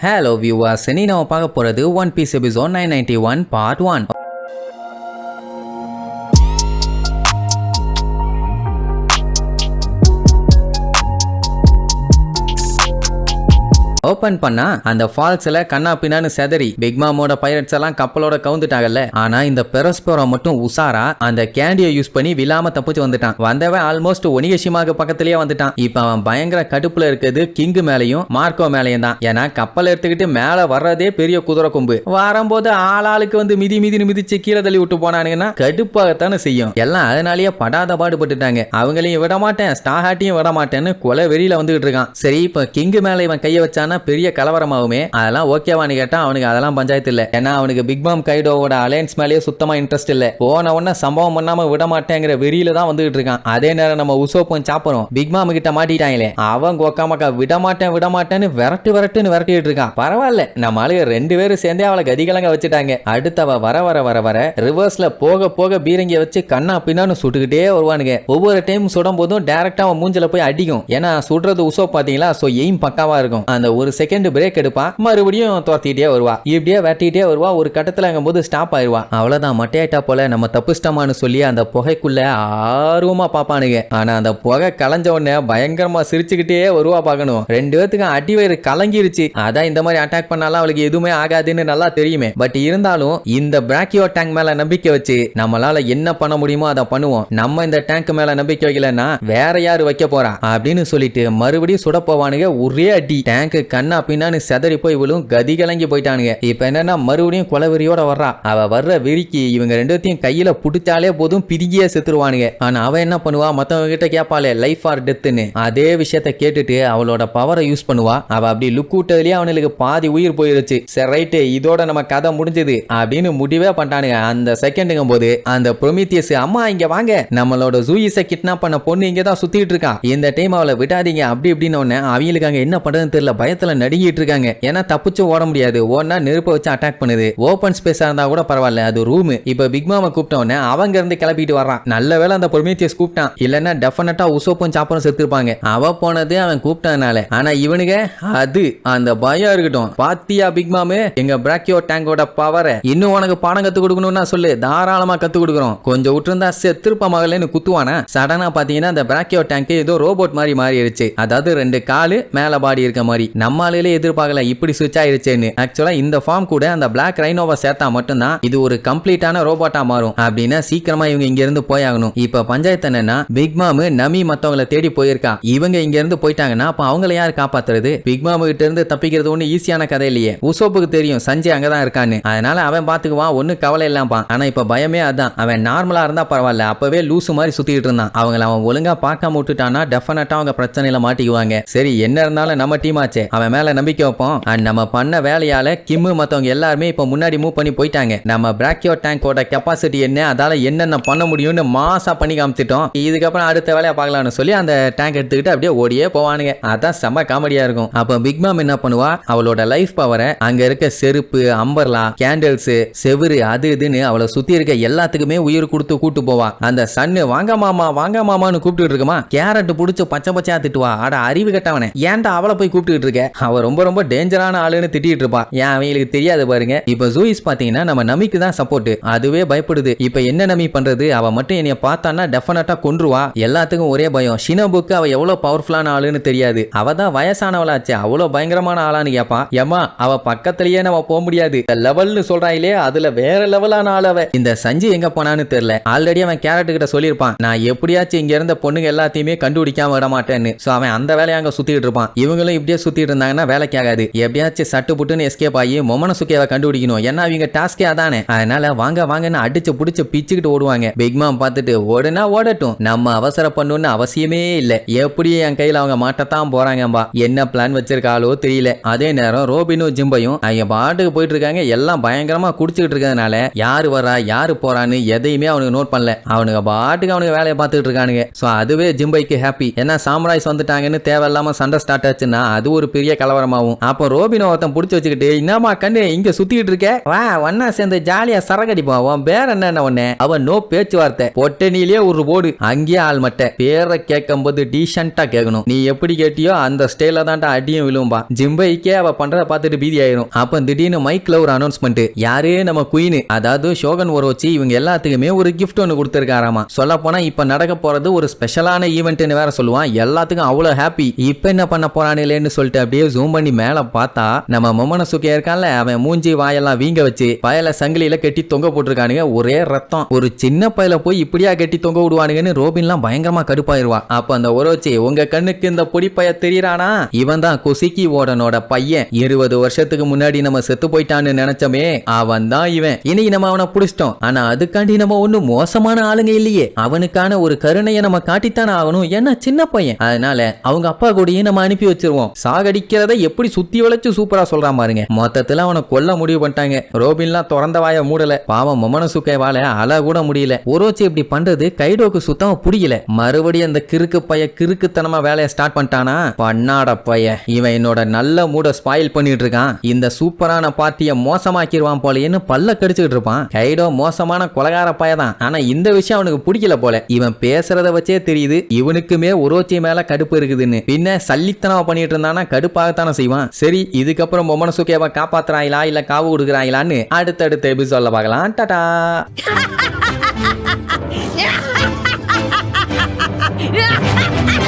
Hello viewers, இனி நம்ம பார்க்க போறது one piece episode 991 part 1. Open பண்ணா அந்த ஃபால்ஸ்ல கண்ணா பின்னான்னு செதறி பிக் மாமோட பைரட்ஸ் எல்லாம் கப்பலோட கவுந்துட்டாங்கல்ல. ஆனா இந்த பெரோஸ்போரா மட்டும் உசாரா அந்த கேண்டியை யூஸ் பண்ணி விழாம தப்பிச்சு வந்துட்டான். வந்தவன் ஆல்மோஸ்ட் ஒனிகஷிமாக பக்கத்திலேயே வந்துட்டான். இப்ப அவன் பயங்கர கடுப்புல இருக்குது கிங்கு மேலையும் மார்க்கோ மேலையும் தான். ஏன்னா கப்பல் எடுத்துக்கிட்டு மேல வர்றதே பெரிய குதிரை கொம்பு. வரும்போது ஆளாளுக்கு வந்து மிதின்னு மிதிச்சு கீழே தள்ளி விட்டு போனானுங்கன்னா கடுப்பாகத்தானே செய்யும். எல்லாம் அதனாலேயே படாத பாடுபட்டுட்டாங்க. அவங்களையும் விட மாட்டேன், ஸ்டாஹாட்டியும் விட மாட்டேன்னு கொலை வெறியில வந்துகிட்டு இருக்கான். சரி, இப்ப கிங்கு மேல இவன் கைய வச்சான பெரிய கலவரமாகுமே, அதெல்லாம் ஓகேவான்னு கேட்டா அவனுக்கு அதெல்லாம் பஞ்சாயத்து இல்ல. ஏன்னா அவனுக்கு பிக் மாம் கைடோவோட அலையன்ஸ் மேலேயே சுத்தமா இன்ட்ரெஸ்ட் இல்ல. போன உடனே சம்பவம் பண்ணாம விட மாட்டேங்கிற வெறியில தான் வந்துகிட்டு இருக்கான். அதே நேரம் நம்ம உசோப்பும் சாப்பரும் பிக் மாம் கிட்ட மாட்டிட்டாங்களே, அவன் கோக்காமக்கா விட மாட்டேன்னு விரட்டுன்னு விரட்டிட்டு இருக்கான். பரவாயில்ல, நம்ம ஆளுங்க ரெண்டு பேரும் சேர்ந்தே அவளை கதிகலங்க வச்சுட்டாங்க. அடுத்தவ வர ரிவர்ஸ்ல போக பீரங்கிய வச்சு கண்ணா பின்னான்னு சுட்டுக்கிட்டே வருவானுங்க. ஒவ்வொரு டைம் சுடும் போதும் டைரக்டா அவன் மூஞ்சில போய் அடிக்கும். ஏன்னா சுடுறது உசோப் பாத்தீங்களா, சோ எய்ம் பக்காவா இருக்கும். அந்த ஒரு செகண்ட் பிரேக் எடுப்பா, மறுபடியும் துரத்திட்டே வருவா. இப்படியே வெட்டிட்டே வருவா. ஒரு கட்டத்துல அங்க போது ஸ்டாப் ஆயிருவா. அவ்வளவுதான், மட்டையாட்டா போல நம்ம தப்புஷ்டமானு சொல்லி அந்த புகைக்குள்ள ஆர்வமா பாப்பானுங்க. ஆனா அந்த புகை கலைஞ்ச உடனே பயங்கரமா சிரிச்சுக்கிட்டே வருவா. பார்க்கணும், ரெண்டு பேத்துக்கு அடி வயிறு கலங்கிருச்சு. அதான் இந்த மாதிரி அட்டாக் பண்ணாலும் அவளுக்கு எதுவுமே ஆகாதுன்னு நல்லா தெரியுமே. பட் இருந்தாலும் இந்த பிராக்கியோ டேங்க் மேல நம்பிக்கை வச்சு நம்மளால என்ன பண்ண முடியுமோ அதை பண்ணுவோம். நம்ம இந்த டேங்க் மேல நம்பிக்கை வைக்கலன்னா வேற யாரு வைக்க போறா அப்படின்னு சொல்லிட்டு மறுபடியும் சுட போவானுங்க. ஒரே அடி டேங்க் கண்ணா பின்னான்னு செதறி போய் விழும். கதி கலங்கி போயிட்டானுங்க. இப்ப என்னன்னா மறுபடியும் கொலவெறியோட வர்றா. அவ வர்ற வெறிக்கு இவங்க ரெண்டுத்தையும் கையில புடிச்சாலே போதும் பிரிகியே செத்துருவானுங்க. ஆனா அவ என்ன பண்ணுவா, மத்தவங்க கிட்ட கேட்பாளே லைஃப் ஆர் டெத்னு, அதே விஷயத்த கேட்டுட்டு அவளோட பவரை யூஸ் பண்ணுவா. அவ அப்படி லுக் விட்டதுலயே அவனுக்கு பாதி உயிர் போயிருச்சு. சரி ரைட்டு, இதோட நம்ம கதை முடிஞ்சது அப்படின்னு முடிவே பண்ணிட்டானுங்க. அந்த செகண்டுங்கும் போது அந்த ப்ரொமீத்தியஸ், அம்மா இங்க வாங்க, நம்மளோட ஜூயிஸை கிட்னாப் பண்ண பொண்ணு இங்க தான் சுத்திட்டு இருக்கா, இந்த டைம் அவளை விடாதீங்க அப்படி இப்படின்னு ஒன்னு அவங்களுக்கு அங்க என்ன பண்றதுன்னு தெரியல. பயத்துல நடுங்கிட்டு இருக்காங்க. ஏன்னா தப்பிச்சு ஓட முடியாது. ஓடனா நெருப்ப வச்சு அட்டாக் பண்ணுது. ஓபன் ஸ்பேஸா இருந்தா கூட பரவாயில்ல, அது ரூம். இப்ப பிக் மாம கூப்பிட்டவனே அவங்க இருந்து கிளப்பிட்டு வர்றான். நல்ல வேளை அந்த ப்ரொமீத்தியஸ் கூப்பிட்டான், இல்லன்னா டெஃபினட்டா உசோப்பும் சாப்பரும் செத்துருப்பாங்க. அவ போனது அவன் கூப்பிட்டதுனால. ஆனா இவனுங்க அது அந்த பயம் இருக்கட்டும். பாத்தியா பிக் மாமு, எங்க பிராக்கியோ டேங்கோட பவரை இன்னும் உனக்கு பாடம் கத்து கொடுக்கணும்னா சொல்லு, தாராளமா கத்து கொடுக்குறோம். கொஞ்சம் விட்டுருந்தா செத்துருப்ப மகளேன்னு குத்துவானா. சடனா பாத்தீங்கன்னா அந்த பிராக்கியோ டேங்க் ஏதோ ரோபோட் மாதிரி மாறிடுச்சு. அதாவது ரெண்டு காலு மேல பாடி இருக்க மாதிரி. நம்ம ஆளுகளே எதிர்பார்க்கல இப்படி சுவிட்ச் ஆயிருச்சேன்னு. ஆக்சுவலா இந்த ஃபார்ம் கூட அந்த பிளாக் ரைனோவை சேர்த்தா மட்டும்தான் இது ஒரு கம்ப்ளீட்டான ரோபோட்டா மாறும். அப்படின்னா சீக்கிரமா இவங்க இங்க இருந்து போயாகணும். இப்ப பஞ்சாயத்து என்னன்னா, பிக் மாமு நமி மத்தவங்களை தேடி போயிருக்கா. இவங்க இங்க இருந்து போயிட்டாங்கன்னா அப்ப அவங்கள யார் காப்பாத்துறது? பிக் மாமு கிட்ட இருந்து தப்பிக்கிறது ஒண்ணு ஈஸியான கதை இல்லையே. உசோப்புக்கு தெரியும் சஞ்சய் அங்கதான் இருக்கான்னு, அதனால அவன் பாத்துக்குவான், ஒண்ணு கவலை இல்லாம. ஆனா இப்ப பயமே அதான். அவன் நார்மலா இருந்தா பரவாயில்ல, அப்பவே லூசு மாதிரி சுத்திட்டு இருந்தான். அவங்கள அவன் ஒழுங்கா பார்க்காம விட்டுட்டானா டெஃபினட்டா அவங்க பிரச்சனையில மாட்டிக்குவாங்க. சரி, என்ன இருந்தாலும் நம்ம டீம் ஆச்சே, அவன் மேல நம்பிக்கை வைப்போம். அண்ட் நம்ம பண்ண வேலையால கிம்மு மத்தவங்க எல்லாருமே இப்ப முன்னாடி மூவ் பண்ணி போயிட்டாங்க. நம்ம பிராக்கியோ டேங்கோட கெப்பாசிட்டி என்ன, அதால என்னென்ன பண்ண முடியும்னு மாசா பண்ணி காமிச்சிட்டோம். இதுக்கப்புறம் அடுத்த வேலையை பார்க்கலாம்னு சொல்லி அந்த டேங்க் எடுத்துக்கிட்டு அப்படியே ஓடியே போவானுங்க. அதான் செம்ம காமெடியா இருக்கும். அப்ப பிக் மாம் என்ன பண்ணுவா, அவளோட லைஃப் பவரை அங்க இருக்க செருப்பு, அம்பர்லா, கேண்டில்ஸ், செவுரு, அது இதுன்னு அவளை சுத்தி இருக்க எல்லாத்துக்குமே உயிர் கொடுத்து கூட்டு போவா. அந்த சன்னு வாங்க மாமான்னு கூப்பிட்டு இருக்குமா, கேரட் புடிச்சு பச்சையா திட்டுவா. அட அறிவு கட்டவனே, ஏன்டா அவளை போய் கூப்பிட்டு இருக்க, அவ ரொம்ப டேஞ்சரான ஆளுன்னு திட்டிட்டு இருப்பா. ஏன் அவங்களுக்கு தெரியாது பாருங்க. இப்ப ஜூயிஸ் பாத்தீங்கன்னா நம்ம நமிக்கு தான் சப்போர்ட். அதுவே பயப்படுது. இப்ப என்ன நமி பண்றது, அவ மட்டும் என்னைய பார்த்தான்னா டெஃபினட்டா கொன்றுவா. எல்லாத்துக்கும் ஒரே பயம். ஷினோபுக்கு அவ எவ்வளவு பவர்ஃபுல்லான ஆளுன்னு தெரியாது. அவ தான் வயசானவளாச்சு, அவ்வளவு பயங்கரமான ஆளான்னு கேப்பா. ஏமா அவ பக்கத்திலேயே நம்ம போக முடியாது, லெவல்னு சொல்றாயிலே அதுல வேற லெவலான ஆள் அவ. இந்த சஞ்சய் எங்க போனான்னு தெரியல. ஆல்ரெடி அவன் கேரட் கிட்ட சொல்லியிருப்பான், நான் எப்படியாச்சும் இங்க இருந்த பொண்ணுங்க எல்லாத்தையுமே கண்டுபிடிக்காம விட மாட்டேன்னு. சோ அவன் அந்த வேலையை அங்க சுத்திட்டு இருப்பான். இவங்களும் இப்படியே சுத்திட்டு இருந்தாங்கன்னா வேலைக்கு ஆகாது. எப்படியாச்சும் சட்டு புட்டுன்னு எஸ்கேப் ஆகி மொமனசுக்கேவை கண்டுபிடிக்கணும். ஏன்னா அவங்க டாஸ்கே அதானே. அதனால வாங்கன்னு அடிச்சு புடிச்சு பிச்சுக்கிட்டு ஓடுவாங்க. பிக் மாம் பார்த்துட்டு ஓடுனா ஓடட்டும், நம்ம அவசர பண்ணணும்னு அவசியமே இல்ல, எப்படி என் கையில அவங்க மாட்டத்தான் போறாங்கம்பா. என்ன பிளான் வச்சிருக்காளோ தெரியல. அதே நேரம் ரோபினும் ஜிம்பையும் அவங்க பாட்டுக்கு போயிட்டு இருக்காங்க. எல்லாம் பயங்கரமா குடிச்சுக்கிட்டு இருக்கிறதுனால யாரு வரா யாரு போறான்னு எதையுமே அவனுக்கு நோட் பண்ணல. அவனுக்கு பாட்டுக்கு அவனுக்கு வேலையை பார்த்துட்டு இருக்கானுங்க. சோ அதுவே ஜிம்பைக்கு ஹாப்பி. ஏன்னா சாம்ராய்ஸ் வந்துட்டாங்கன்னு தேவையில்லாம சண்டை ஸ்டார்ட் ஆச்சுன்னா அது ஒரு பெரிய கலவரமாகும். அப்ப ரோபினை ஒருத்தன் புடிச்சு வச்சுக்கிட்டு, என்னமா கண்ணு இங்க சுத்திட்டு இருக்க, வா ஒன்னா சேர்ந்து ஜாலியா சரகடிப்போம், பேர் என்ன ஒண்ணு. அவன் நோ பேச்சுவார்த்தை, பொட்டனிலேயே ஒரு போடு, அங்கேயே ஆள் மட்டை. பேரை கேட்கும் போது டீசென்ட்டா கேட்கணும். நீ எப்படி கேட்டியோ அந்த ஸ்டைல தான்டா அடியும் விழும்பா. ஜிம்பைக்கே அவ பண்றத பார்த்துட்டு பீதி ஆயிரும். அப்ப திடீர்னு மைக்ல ஒரு அனௌன்ஸ்மெண்ட், யாரே நம்ம குயின், அதாவது ஷோகன் ஓரோச்சி இவங்க எல்லாத்துக்குமே ஒரு கிஃப்ட் ஒன்னு கொடுத்திருக்காராமா. சொல்ல போனா இப்ப நடக்க போறது ஒரு ஸ்பெஷலான ஈவென்ட்னு வேற சொல்லுவான். எல்லாத்துக்கும் அவ்வளவு ஹாப்பி. இப்ப என்ன பண்ண போறானுலேன்னு சொல்லிட்டு அப்படியே ஜூம் பண்ணி மேல பார்த்தா நம்ம மொமனசுகே இருக்கான்ல, அவன் மூஞ்சி வாயெல்லாம் வீங்க வச்சு பயல சங்கிலியில கட்டி தொங்க போட்டிருக்கானுங்க. ஒரே ரத்தம். ஒரு சின்ன பயல போய் இப்படியா கட்டி தொங்க விடுவானுங்கன்னு ரோபின்லாம் பயங்கரமா கடுப்பாயிருவா. அப்ப அந்த ஓரோச்சி, உங்க கண்ணுக்கு இந்த பொடி பைய தெரியறானா, இவன் தான் கொசிக்கி ஓடனோட பையன். 20 வருஷத்துக்கு முன்னாடி நம்ம செத்து போயிட்டான்னு நினைச்சோமே, அவன் தான் இவன். இன்னைக்கு நம்ம அவனை புடிச்சிட்டோம். ஆனா அதுக்காண்டி நம்ம ஒண்ணு மோசமான ஆளுங்க இல்லையே. அவனுக்கான ஒரு கருணையை நம்ம காட்டித்தானே ஆகணும். ஏன்னா சின்ன பையன். அதனால அவங்க அப்பா கூடயும் நம்ம அனுப்பி வச்சிருவோம். சாகடிக்கிறத எப்படி சுத்தி வளைச்சு சூப்பரா சொல்றான் பாருங்க. மொத்தத்துல அவனை கொல்ல முடிவு பண்ணிட்டாங்க. ரோபின்லாம் திறந்த வாய மூடல. பாவம் மொமனசுகேவால அழ கூட முடியல. ஓரோச்சி இப்படி பண்றது கைடோக்கு சுத்தமா புரியல. மறுபடியும் அந்த கிறுக்கு பைய கிறுக்குத்தனமா வேலையை ஸ்டார்ட் பண்ணிட்டானா, பண்ணாட பைய இவன் என்னோட நல்ல மூட ஸ்பாயில் பண்ணிட்டு இருக்கான். இந்த சூப்பரான பார்ட்டியை மோசமாக்கிடுவான் போலேன்னு பல்ல கடிச்சுக்கிட்டு இருப்பான். கைடோ மோசமான கொலகார பையதான். ஆனா இந்த விஷயம் அவனுக்கு பிடிக்கல போல. இவன் பேசுறத வச்சே தெரியுது இவனுக்குமே ஓரோச்சி மேல கடுப்பு இருக்குதுன்னு. பின்ன சல்லித்தனமா பண்ணிட்டு இருந்தானா கடுப்பாகத்தானே செய்வான். சரி, இதுக்கப்புறம் மொமனசுகேவை காப்பாத்துறாங்களா இல்ல காவு கொடுக்குறாங்களான்னு அடுத்தடுத்த எபிசோட்ல பார்க்கலாம். டாடா. Yeah!